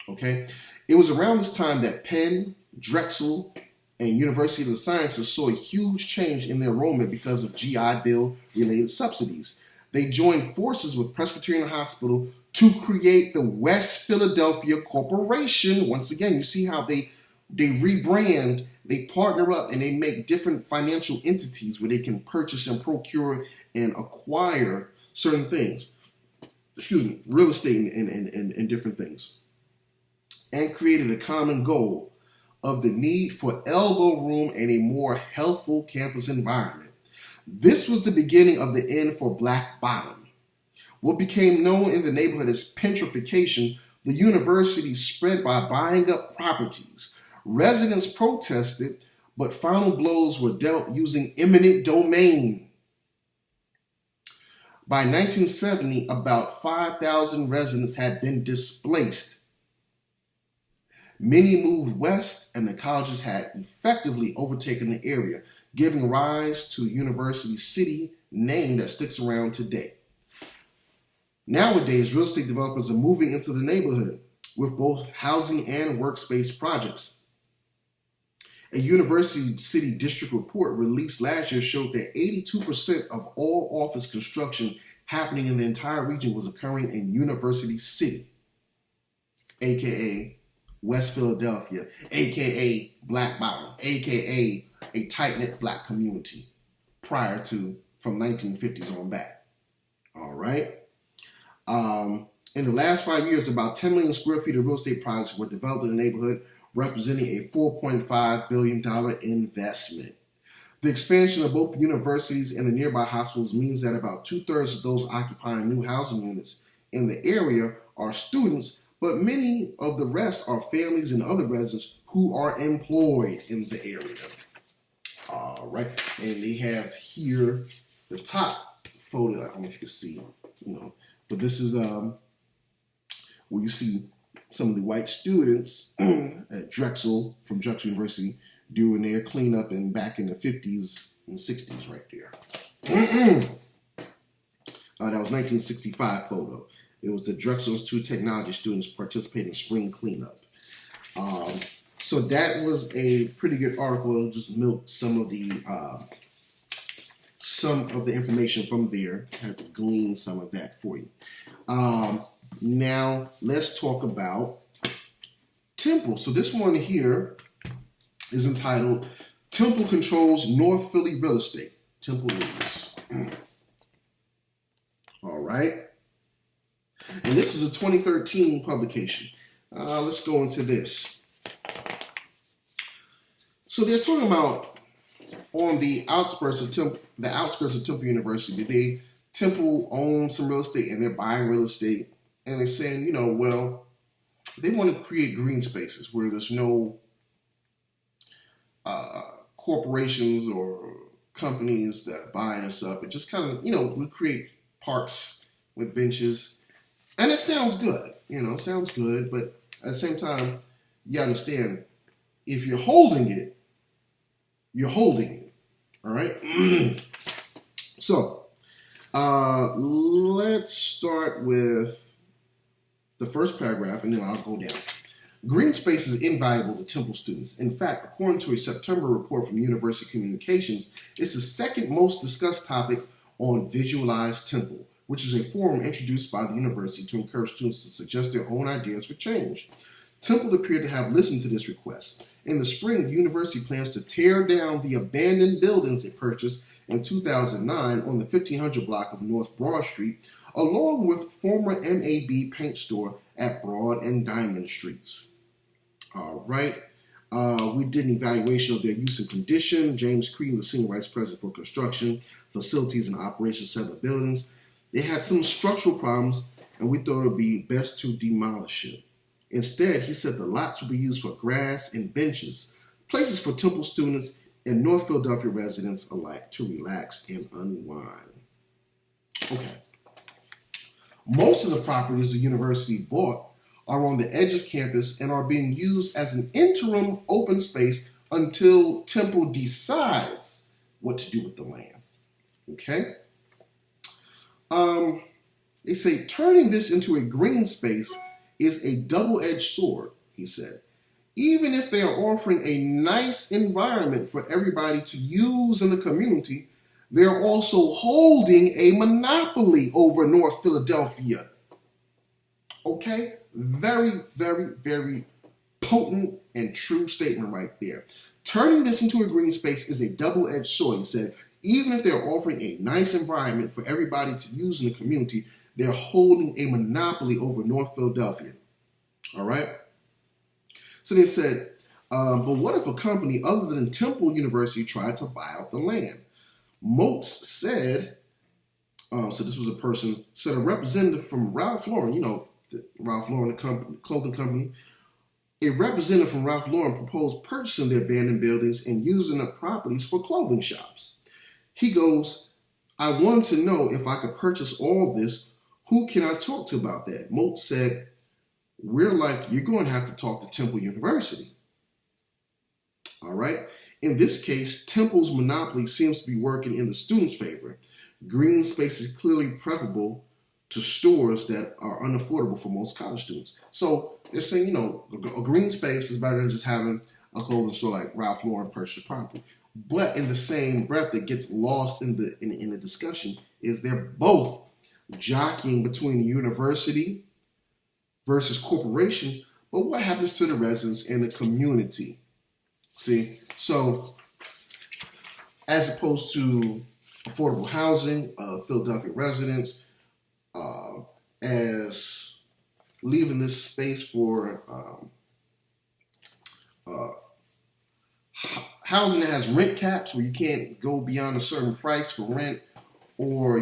Okay? It was around this time that Penn, Drexel, and University of the Sciences saw a huge change in their enrollment because of GI Bill-related subsidies. They joined forces with Presbyterian Hospital to create the West Philadelphia Corporation. Once again, you see how they rebrand, they partner up, and they make different financial entities where they can purchase and procure and acquire certain things. Real estate and different things. And created a common goal of the need for elbow room and a more healthful campus environment. This was the beginning of the end for Black Bottom. What became known in the neighborhood as gentrification, the university spread by buying up properties. Residents protested, but final blows were dealt using eminent domain. By 1970, about 5,000 residents had been displaced. Many moved west, and the colleges had effectively overtaken the area, giving rise to University City name that sticks around today. Nowadays, real estate developers are moving into the neighborhood with both housing and workspace projects. A University City District report released last year showed that 82% of all office construction happening in the entire region was occurring in University City, aka West Philadelphia, aka Black Mountain, aka a tight-knit black community prior to from 1950s on back. All right. In the last 5 years, about 10 million square feet of real estate projects were developed in the neighborhood, representing a $4.5 billion investment. The expansion of both the universities and the nearby hospitals means that about 2/3 of those occupying new housing units in the area are students, but many of the rest are families and other residents who are employed in the area. All right, and they have here the top photo. I don't know if you can see, but this is where you see some of the white students at Drexel, from Drexel University, doing their cleanup back in the 50s and 60s right there. That was 1965 photo. It was the Drexel Institute technology students participating in spring cleanup. So that was a pretty good article. Just milked some of the information from there. I had to glean some of that for you. Now let's talk about Temple. So this one here is entitled "Temple Controls North Philly Real Estate." Temple News. All right. And this is a 2013 publication. Let's go into this. So they're talking about on the outskirts of Temple University. Temple owns some real estate and they're buying real estate. And they're saying, they want to create green spaces where there's no corporations or companies that are buying us up. It just kind of, we create parks with benches. And it sounds good, sounds good. But at the same time, you understand, if you're holding it, you're holding it. All right? So, let's start with the first paragraph, and then I'll go down. Green space is invaluable to Temple students. In fact, according to a September report from University Communications, it's the second most discussed topic on Visualize Temple, which is a forum introduced by the university to encourage students to suggest their own ideas for change. Temple appeared to have listened to this request. In the spring, the university plans to tear down the abandoned buildings it purchased in 2009 on the 1500 block of North Broad Street, along with former MAB paint store at Broad and Diamond Streets. All right. We did an evaluation of their use and condition. James Creedon, the Senior Vice President for Construction, Facilities, and Operations, said the buildings, they had some structural problems, and we thought it would be best to demolish it. Instead, he said the lots would be used for grass and benches, places for Temple students and North Philadelphia residents alike to relax and unwind. Okay. Most of the properties the university bought are on the edge of campus and are being used as an interim open space until Temple decides what to do with the land. Okay? They say turning this into a green space is a double-edged sword, he said. Even if they are offering a nice environment for everybody to use in the community, they're also holding a monopoly over North Philadelphia. Okay? Very, very, very potent and true statement right there. Turning this into a green space is a double-edged sword, he said. Even if they're offering a nice environment for everybody to use in the community, they're holding a monopoly over North Philadelphia. All right? So they said, but what if a company other than Temple University tried to buy out the land? Moats said, so this was a person, said a representative from Ralph Lauren, Ralph Lauren, the clothing company, a representative from Ralph Lauren proposed purchasing the abandoned buildings and using the properties for clothing shops. He goes, I wanted to know if I could purchase all of this. Who can I talk to about that? Moats said, we're like, you're going to have to talk to Temple University. All right. In this case, Temple's monopoly seems to be working in the students' favor. Green space is clearly preferable to stores that are unaffordable for most college students. So they're saying, a green space is better than just having a clothing store like Ralph Lauren purchase property. But in the same breath, that gets lost in the discussion is they're both jockeying between the university versus corporation. But what happens to the residents in the community? See, so as opposed to affordable housing, Philadelphia residents, as leaving this space for housing that has rent caps where you can't go beyond a certain price for rent, or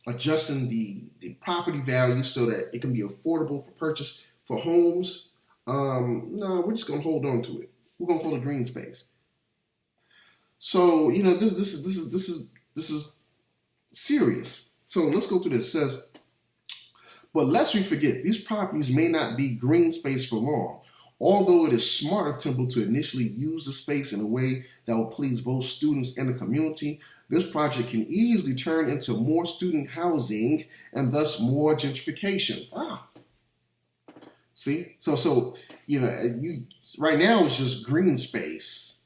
adjusting the property value so that it can be affordable for purchase for homes. No, we're just gonna hold on to it. We're gonna call it green space. So this is serious. So let's go through this. It says, but lest we forget, these properties may not be green space for long. Although it is smart of Temple to initially use the space in a way that will please both students and the community, this project can easily turn into more student housing and thus more gentrification. See? So right now it's just green space.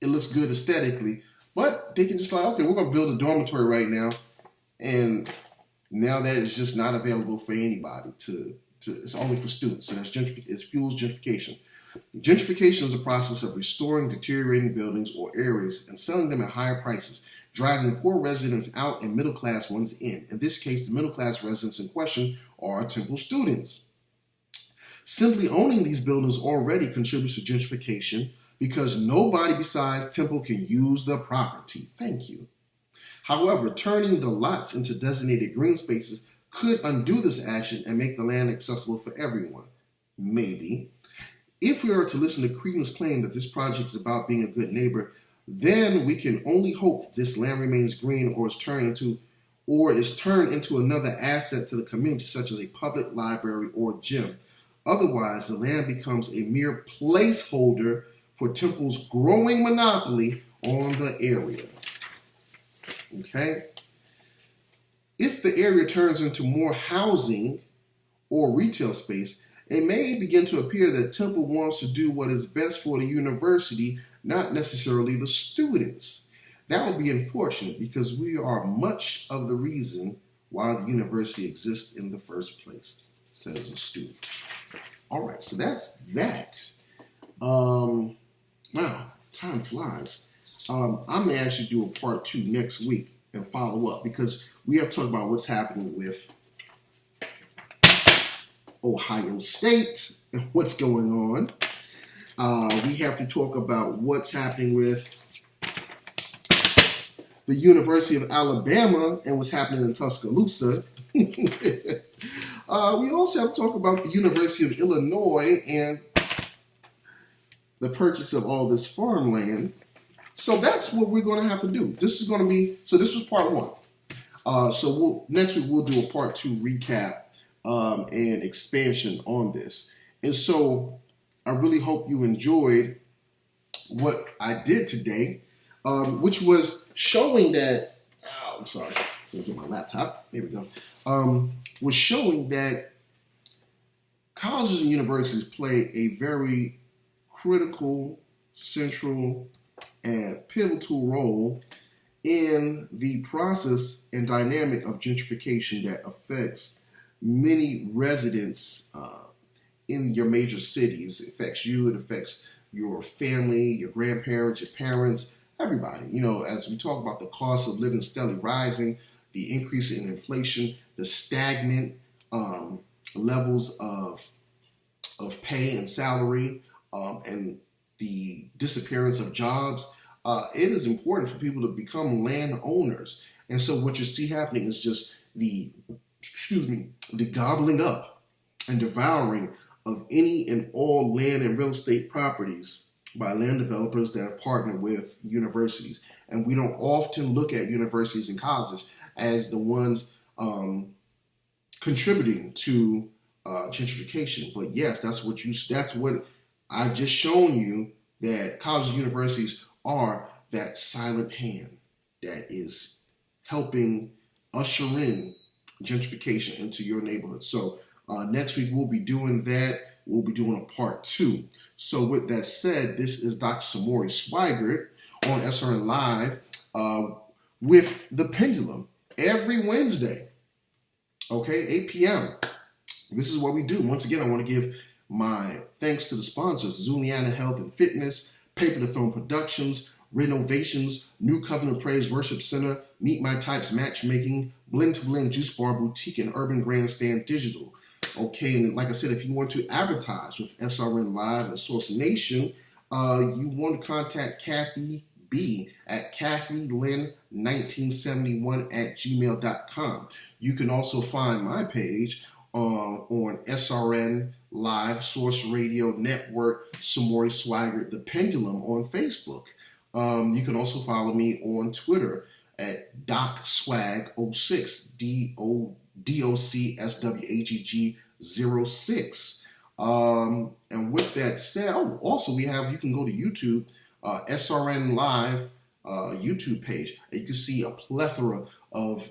It looks good aesthetically, but they can just okay, we're going to build a dormitory right now, and now that is just not available for anybody it's only for students. So it fuels gentrification. Gentrification is a process of restoring deteriorating buildings or areas and selling them at higher prices, driving poor residents out and middle class ones in. In this case, the middle class residents in question are Temple students. Simply owning these buildings already contributes to gentrification because nobody besides Temple can use the property. Thank you. However, turning the lots into designated green spaces could undo this action and make the land accessible for everyone. Maybe. If we are to listen to Creedon's claim that this project is about being a good neighbor, then we can only hope this land remains green or is turned into another asset to the community, such as a public library or gym. Otherwise, the land becomes a mere placeholder for Temple's growing monopoly on the area. Okay? If the area turns into more housing or retail space, it may begin to appear that Temple wants to do what is best for the university, not necessarily the students. That would be unfortunate because we are much of the reason why the university exists in the first place, says a student. All right, so that's that. Wow, time flies. I may actually do a part 2 next week and follow up because we have to talk about what's happening with Ohio State and what's going on. We have to talk about what's happening with the University of Alabama and what's happening in Tuscaloosa. We also have to talk about the University of Illinois and the purchase of all this farmland. So that's what we're going to have to do. This was part 1. Next week we'll do a part 2 recap and expansion on this. And so I really hope you enjoyed what I did today, which was showing that, I'm sorry, let me get my laptop. There we go. Was showing that colleges and universities play a very critical, central, and pivotal role in the process and dynamic of gentrification that affects many residents in your major cities. It affects you, it affects your family, your grandparents, your parents, everybody. As we talk about the cost of living steadily rising, the increase in inflation, the stagnant levels of pay and salary, and the disappearance of jobs, it is important for people to become landowners. And so what you see happening is just the gobbling up and devouring of any and all land and real estate properties by land developers that have partnered with universities. And we don't often look at universities and colleges as the ones contributing to gentrification. But yes, that's what I've just shown you, that colleges and universities are that silent hand that is helping usher in gentrification into your neighborhood. So next week we'll be doing that. We'll be doing a part 2. So with that said, this is Dr. Samori Swigert on SRN Live with The Pendulum every Wednesday, okay, 8 p.m. This is what we do. Once again, I want to give my thanks to the sponsors: Zuliana Health and Fitness, Paper to Film Productions, Renovations, New Covenant Praise Worship Center, Meet My Types Matchmaking, Blend to Blend Juice Bar Boutique, and Urban Grandstand Digital. Okay, and like I said, if you want to advertise with SRN Live and Source Nation, you want to contact Kathy B at kathylyn1971@gmail.com. You can also find my page on SRN Live, Source Radio Network, Samori Swigert, The Pendulum on Facebook. You can also follow me on Twitter at DocSwag06, DOCSWAGG06. And with that said, also you can go to YouTube, SRN Live YouTube page, and you can see a plethora of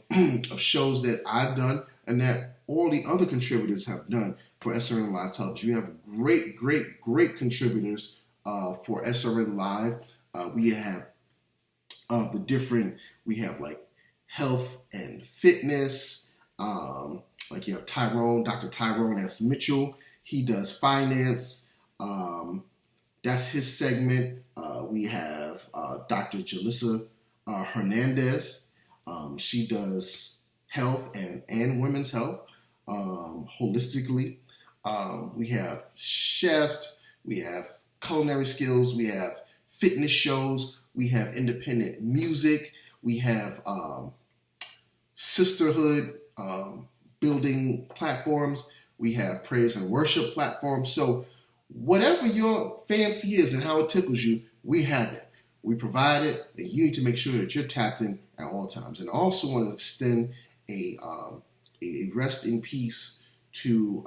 shows that I've done and that all the other contributors have done for SRN Live Television. We have great contributors for SRN Live. We have we have like health and fitness, like you have Dr. Tyrone S. Mitchell. He does finance. That's his segment. We have Dr. Jalissa Hernandez. She does health and women's health holistically. We have chefs. We have culinary skills. We have fitness shows. We have independent music. We have sisterhood building platforms. We have praise and worship platforms. So whatever your fancy is and how it tickles you, we have it. We provide it, and you need to make sure that you're tapped in at all times. And I also want to extend a rest in peace to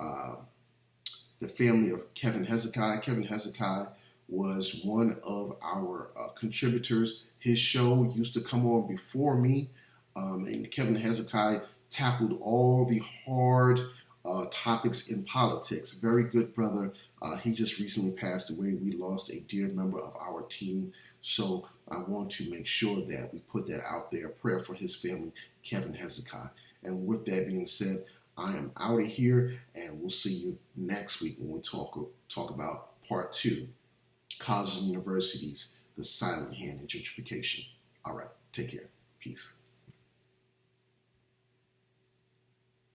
the family of Kevin Hezekiah. Kevin Hezekiah was one of our contributors. His show used to come on before me, and Kevin Hezekiah tackled all the hard topics in politics. Very good brother. He just recently passed away. We lost a dear member of our team. So I want to make sure that we put that out there. Prayer for his family, Kevin Hezekiah. And with that being said, I am out of here, and we'll see you next week when we talk about part 2, colleges and universities, the silent hand in gentrification. All right, take care. Peace.